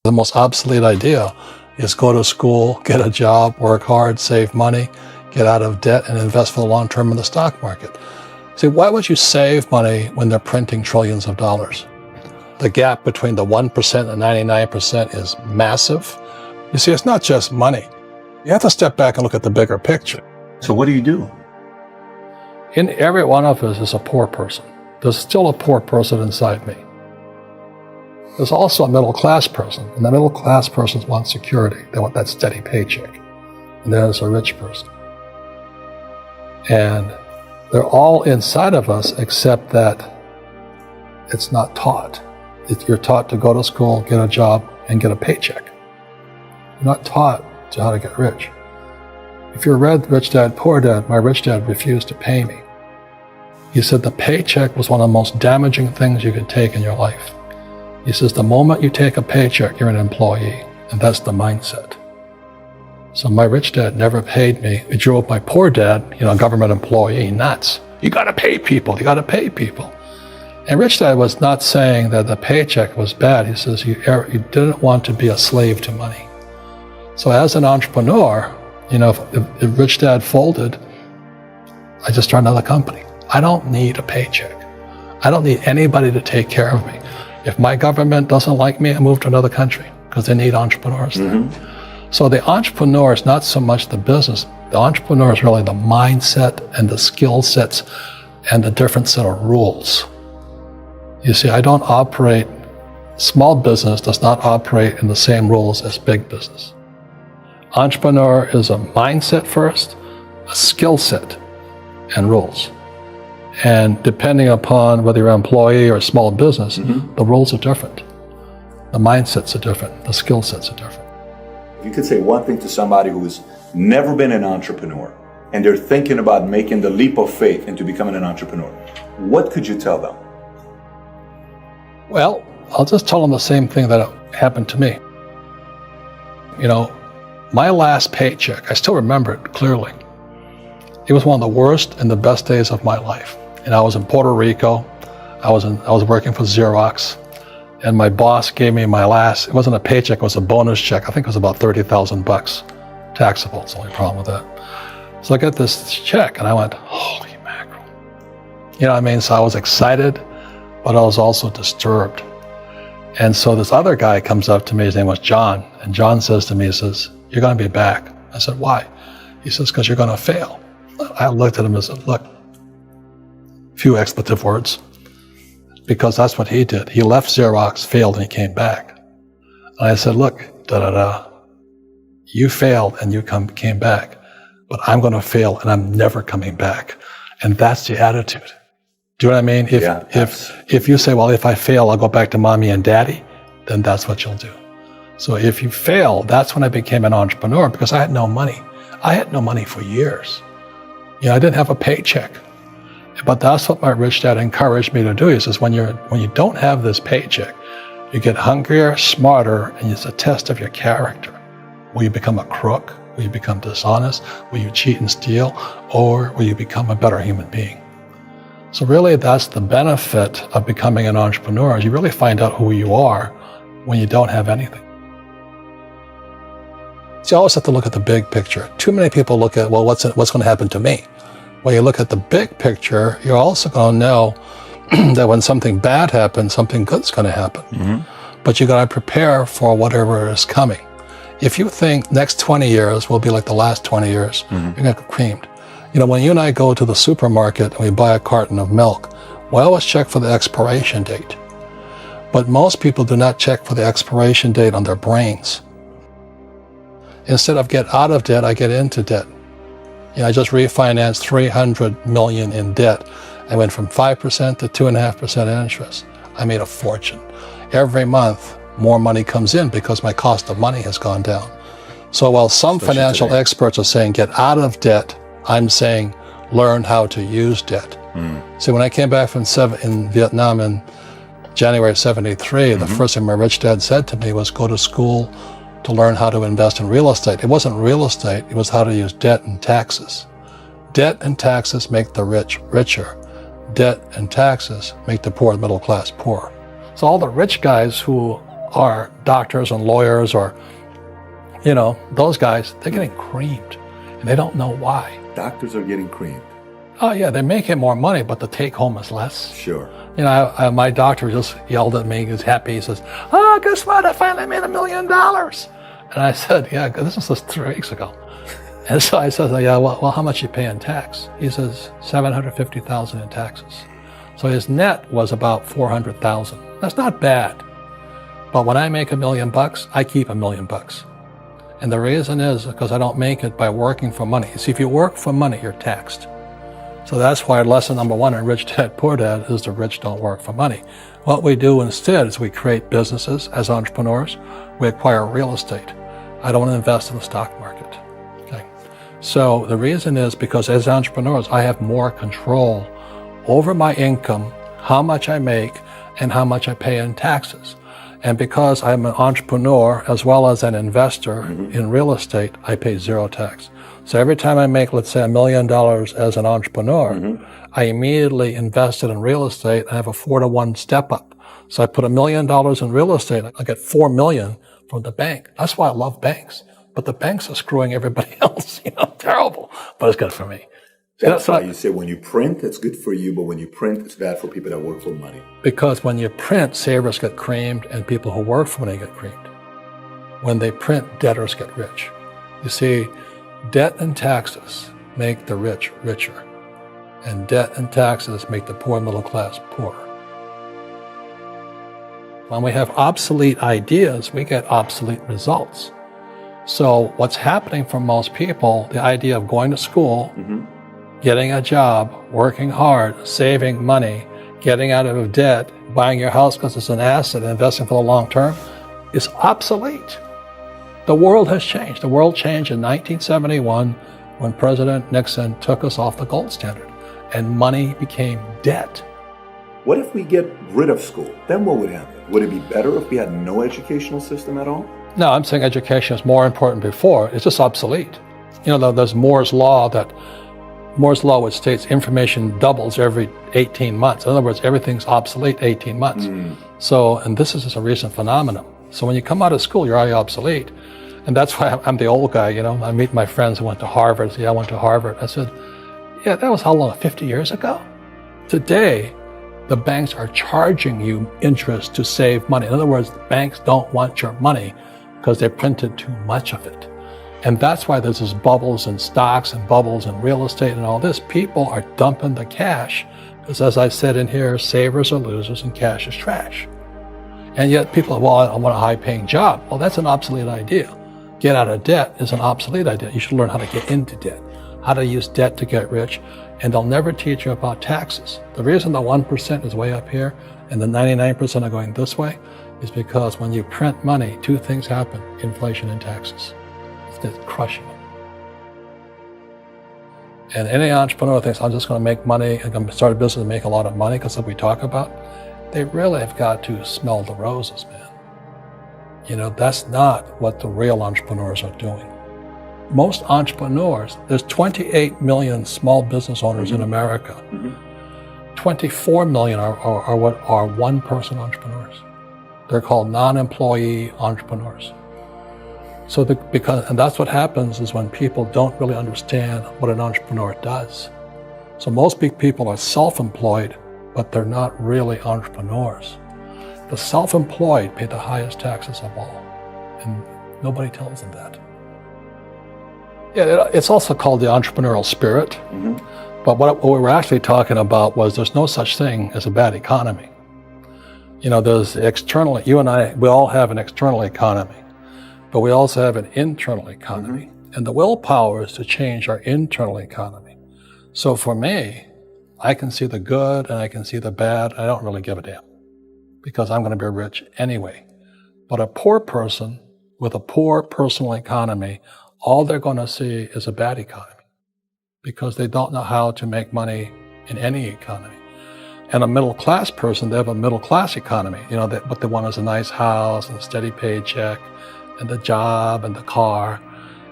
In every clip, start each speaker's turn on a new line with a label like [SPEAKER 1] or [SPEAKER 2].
[SPEAKER 1] The most obsolete idea is go to school, get a job, work hard, save money, get out of debt, and invest for the long term in the stock market. See, why would you save money when they're printing trillions of dollars? The gap between the 1% and 99% is massive. You see, it's not just money. You have to step back and look at the bigger picture.
[SPEAKER 2] So what do you do?
[SPEAKER 1] In every one of us is a poor person. There's still a poor person inside me. There's also a middle-class person, and the middle-class person wants security. They want that steady paycheck. And there's a rich person. And they're all inside of us, except that it's not taught. You're taught to go to school, get a job, and get a paycheck. You're not taught to how to get rich. If you read Rich Dad, Poor Dad, my rich dad refused to pay me. He said the paycheck was one of the most damaging things you could take in your life. He says, the moment you take a paycheck, you're an employee, and that's the mindset. So my rich dad never paid me. He drove my poor dad, government employee, nuts. You gotta pay people, you gotta pay people. And rich dad was not saying that the paycheck was bad. He says, you didn't want to be a slave to money. So as an entrepreneur, if rich dad folded, I just started another company. I don't need a paycheck. I don't need anybody to take care of me. If my government doesn't like me, I move to another country because they need entrepreneurs there. So the entrepreneur is not so much the business. The entrepreneur is really the mindset and the skill sets and the different set of rules. You see, small business does not operate in the same rules as big business. Entrepreneur is a mindset first, a skill set, and rules. And depending upon whether you're an employee or a small business, the rules are different. The mindsets are different. The skill sets are different.
[SPEAKER 2] If you could say one thing to somebody who's never been an entrepreneur and they're thinking about making the leap of faith into becoming an entrepreneur, what could you tell them?
[SPEAKER 1] Well, I'll just tell them the same thing that happened to me. My last paycheck, I still remember it clearly. It was one of the worst and the best days of my life. And I was in Puerto Rico. I was working for Xerox, and my boss gave me it wasn't a paycheck, it was a bonus check. I think it was about $30,000 taxable. It's the only problem with that. So I got this check and I went, holy mackerel. So I was excited, but I was also disturbed. And so this other guy comes up to me, his name was John, and John says to me, he says, you're gonna be back. I said, why? He says, because you're gonna fail. I looked at him and said, look, few expletive words, because that's what he did. He left Xerox, failed, and he came back. And I said, look, you failed and you came back, but I'm going to fail and I'm never coming back. And that's the attitude. Do you know what I mean? If you say, well, if I fail, I'll go back to mommy and daddy, then that's what you'll do. So if you fail, that's when I became an entrepreneur, because I had no money. I had no money for years. I didn't have a paycheck. But that's what my rich dad encouraged me to do. He says, when you don't have this paycheck, you get hungrier, smarter, and it's a test of your character. Will you become a crook? Will you become dishonest? Will you cheat and steal? Or will you become a better human being? So really, that's the benefit of becoming an entrepreneur, is you really find out who you are when you don't have anything. So you always have to look at the big picture. Too many people look at, well, what's going to happen to me? When you look at the big picture, you're also going to know that when something bad happens, something good's going to happen. But you got to prepare for whatever is coming. If you think next 20 years will be like the last 20 years, you're going to get creamed. When you and I go to the supermarket and we buy a carton of milk, we always check for the expiration date. But most people do not check for the expiration date on their brains. Instead of get out of debt, I get into debt. I just refinanced $300 million in debt. I went from 5% to 2.5% interest. I made a fortune. Every month, more money comes in because my cost of money has gone down. So while some financial experts are saying get out of debt, I'm saying learn how to use debt. So when I came back from in Vietnam in January of '73, the first thing my rich dad said to me was go to school to learn how to invest in real estate. It wasn't real estate, it was how to use debt and taxes. Debt and taxes make the rich richer. Debt and taxes make the poor, middle class, poor. So all the rich guys who are doctors and lawyers or, those guys, they're getting creamed and they don't know why.
[SPEAKER 2] Doctors are getting creamed.
[SPEAKER 1] Oh yeah, they're making more money, but the take home is less.
[SPEAKER 2] Sure.
[SPEAKER 1] My doctor just yelled at me. He's happy. He says, "Oh, guess what? I finally made $1 million." And I said, "Yeah, this was just 3 weeks ago." And so I said, "Yeah, well, how much you pay in tax?" He says, $750,000 in taxes. So his net was about $400,000. That's not bad. But when I make $1 million, I keep $1 million. And the reason is because I don't make it by working for money. See, if you work for money, you're taxed. So that's why lesson number 1 in Rich Dad Poor Dad is the rich don't work for money. What we do instead is we create businesses as entrepreneurs. We acquire real estate. I don't want to invest in the stock market. Okay. So the reason is because as entrepreneurs, I have more control over my income, how much I make, and how much I pay in taxes. And because I'm an entrepreneur as well as an investor in real estate, I pay 0 tax. So every time I make, let's say, $1 million as an entrepreneur, I immediately invested in real estate. I have a 4-to-1 step up. So I put $1 million in real estate. I get $4 million from the bank. That's why I love banks. But the banks are screwing everybody else. Terrible. But it's good for me.
[SPEAKER 2] That's why you say when you print, it's good for you, but when you print, it's bad for people that work for money.
[SPEAKER 1] Because when you print, savers get creamed and people who work for money get creamed. When they print, debtors get rich. You see, debt and taxes make the rich richer, and debt and taxes make the poor middle class poorer. When we have obsolete ideas, we get obsolete results. So what's happening for most people, the idea of going to school, getting a job, working hard, saving money, getting out of debt, buying your house because it's an asset, investing for the long term, is obsolete. The world has changed. The world changed in 1971 when President Nixon took us off the gold standard and money became debt.
[SPEAKER 2] What if we get rid of school? Then what would happen? Would it be better if we had no educational system at all?
[SPEAKER 1] No, I'm saying education is more important before. It's just obsolete. There's Moore's Law which states information doubles every 18 months. In other words, everything's obsolete 18 months. So, and this is just a recent phenomenon. So when you come out of school, you're already obsolete. And that's why I'm the old guy, I meet my friends who went to Harvard. I went to Harvard. I said, yeah, that was how long, 50 years ago? Today, the banks are charging you interest to save money. In other words, banks don't want your money because they printed too much of it. And that's why there's this bubbles in stocks and bubbles in real estate and all this. People are dumping the cash because, as I said in here, savers are losers and cash is trash. And yet people are, well, I want a high-paying job. Well, that's an obsolete idea. Get out of debt is an obsolete idea. You should learn how to get into debt, how to use debt to get rich, and they'll never teach you about taxes. The reason the 1% is way up here and the 99% are going this way is because when you print money, 2 things happen, inflation and taxes. It's crushing it. And any entrepreneur thinks, I'm just going to make money, I'm going to start a business and make a lot of money because of what we talk about. They really have got to smell the roses, man. That's not what the real entrepreneurs are doing. Most entrepreneurs, there's 28 million small business owners in America. 24 million are what are one-person entrepreneurs. They're called non-employee entrepreneurs. So and that's what happens is when people don't really understand what an entrepreneur does. So most big people are self-employed, but they're not really entrepreneurs. The self-employed pay the highest taxes of all, and nobody tells them that. Yeah, it's also called the entrepreneurial spirit, but what we were actually talking about was there's no such thing as a bad economy. There's externally, you and I, we all have an external economy, but we also have an internal economy. And the willpower is to change our internal economy. So for me, I can see the good and I can see the bad. I don't really give a damn because I'm going to be rich anyway. But a poor person with a poor personal economy, all they're going to see is a bad economy because they don't know how to make money in any economy. And a middle class person, they have a middle class economy. What they want is a nice house and a steady paycheck and the job and the car.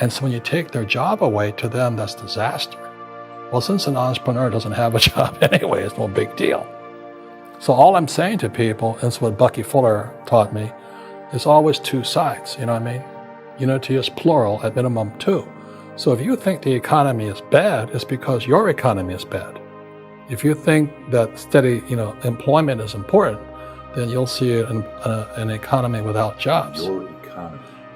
[SPEAKER 1] And so when you take their job away, to them, that's disaster. Well, since an entrepreneur doesn't have a job anyway, it's no big deal. So all I'm saying to people, and it's what Bucky Fuller taught me, There's always two sides, you know what I mean? Unity is plural, at minimum two. So if you think the economy is bad, it's because your economy is bad. If you think that steady, employment is important, then you'll see an economy without jobs.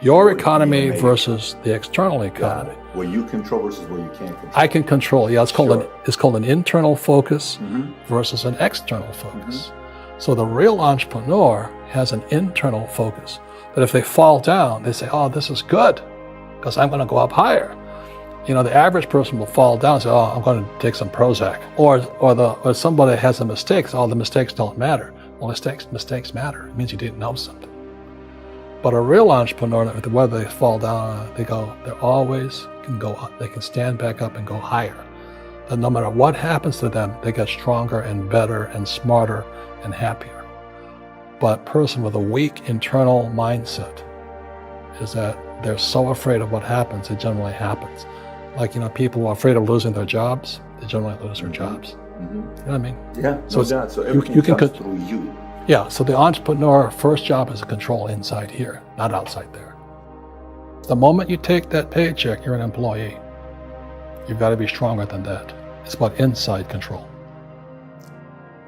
[SPEAKER 1] Your economy versus the external economy.
[SPEAKER 2] Where you control versus where you can't control.
[SPEAKER 1] I can control. Yeah, it's called an internal focus versus an external focus. So the real entrepreneur has an internal focus. That if they fall down, they say, "Oh, this is good, because I'm going to go up higher." The average person will fall down and say, "Oh, I'm going to take some Prozac." Or somebody has a mistake, so, "Oh, the mistakes don't matter." Well, mistakes matter. It means you didn't know something. But a real entrepreneur, whether they fall down, they always can go up. They can stand back up and go higher. That no matter what happens to them, they get stronger and better and smarter and happier. But a person with a weak internal mindset is that they're so afraid of what happens, it generally happens. Like, people who are afraid of losing their jobs, they generally lose their jobs. You know what I mean?
[SPEAKER 2] Yeah, so everything comes through you.
[SPEAKER 1] Yeah, so the entrepreneur first job is to control inside here, not outside there. The moment you take that paycheck, you're an employee. You've got to be stronger than that. It's about inside control.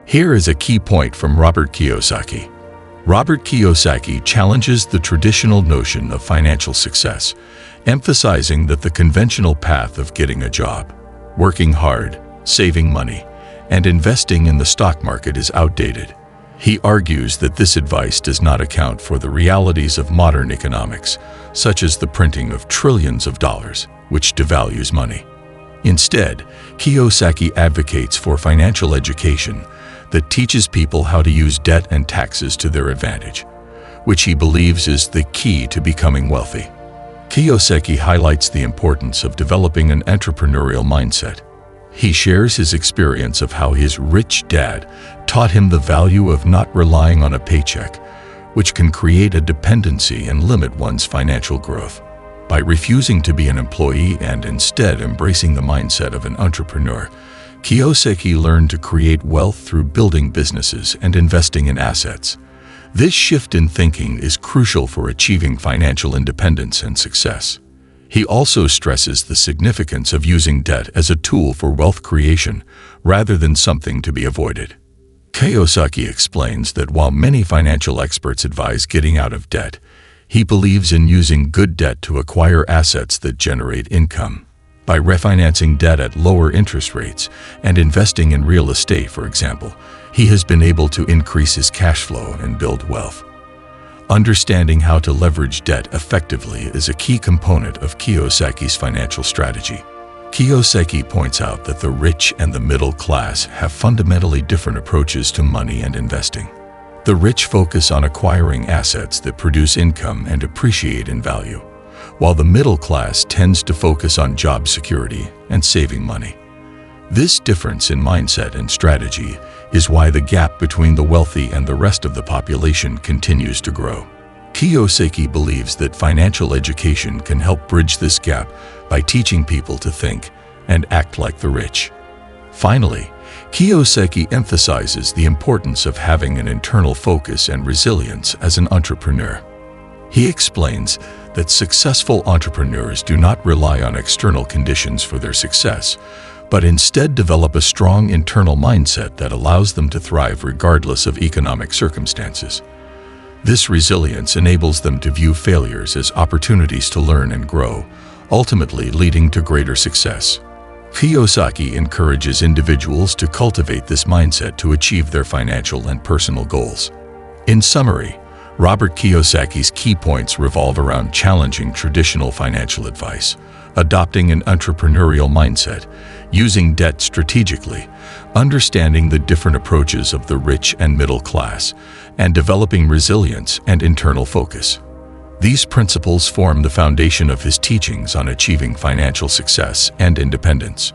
[SPEAKER 3] Here is a key point from Robert Kiyosaki. Robert Kiyosaki challenges the traditional notion of financial success, emphasizing that the conventional path of getting a job, working hard, saving money, and investing in the stock market is outdated. He argues that this advice does not account for the realities of modern economics, such as the printing of trillions of dollars, which devalues money. Instead, Kiyosaki advocates for financial education that teaches people how to use debt and taxes to their advantage, which he believes is the key to becoming wealthy. Kiyosaki highlights the importance of developing an entrepreneurial mindset. He shares his experience of how his rich dad taught him the value of not relying on a paycheck, which can create a dependency and limit one's financial growth. By refusing to be an employee and instead embracing the mindset of an entrepreneur, Kiyosaki learned to create wealth through building businesses and investing in assets. This shift in thinking is crucial for achieving financial independence and success. He also stresses the significance of using debt as a tool for wealth creation rather than something to be avoided. Kiyosaki explains that while many financial experts advise getting out of debt, he believes in using good debt to acquire assets that generate income. By refinancing debt at lower interest rates and investing in real estate, for example, he has been able to increase his cash flow and build wealth. Understanding how to leverage debt effectively is a key component of Kiyosaki's financial strategy. Kiyosaki points out that the rich and the middle class have fundamentally different approaches to money and investing. The rich focus on acquiring assets that produce income and appreciate in value, while the middle class tends to focus on job security and saving money. This difference in mindset and strategy is why the gap between the wealthy and the rest of the population continues to grow. Kiyosaki believes that financial education can help bridge this gap by teaching people to think and act like the rich. Finally, Kiyosaki emphasizes the importance of having an internal focus and resilience as an entrepreneur. He explains that successful entrepreneurs do not rely on external conditions for their success, but instead develop a strong internal mindset that allows them to thrive regardless of economic circumstances. This resilience enables them to view failures as opportunities to learn and grow, ultimately leading to greater success. Kiyosaki encourages individuals to cultivate this mindset to achieve their financial and personal goals. In summary, Robert Kiyosaki's key points revolve around challenging traditional financial advice, adopting an entrepreneurial mindset, using debt strategically, understanding the different approaches of the rich and middle class, and developing resilience and internal focus. These principles form the foundation of his teachings on achieving financial success and independence.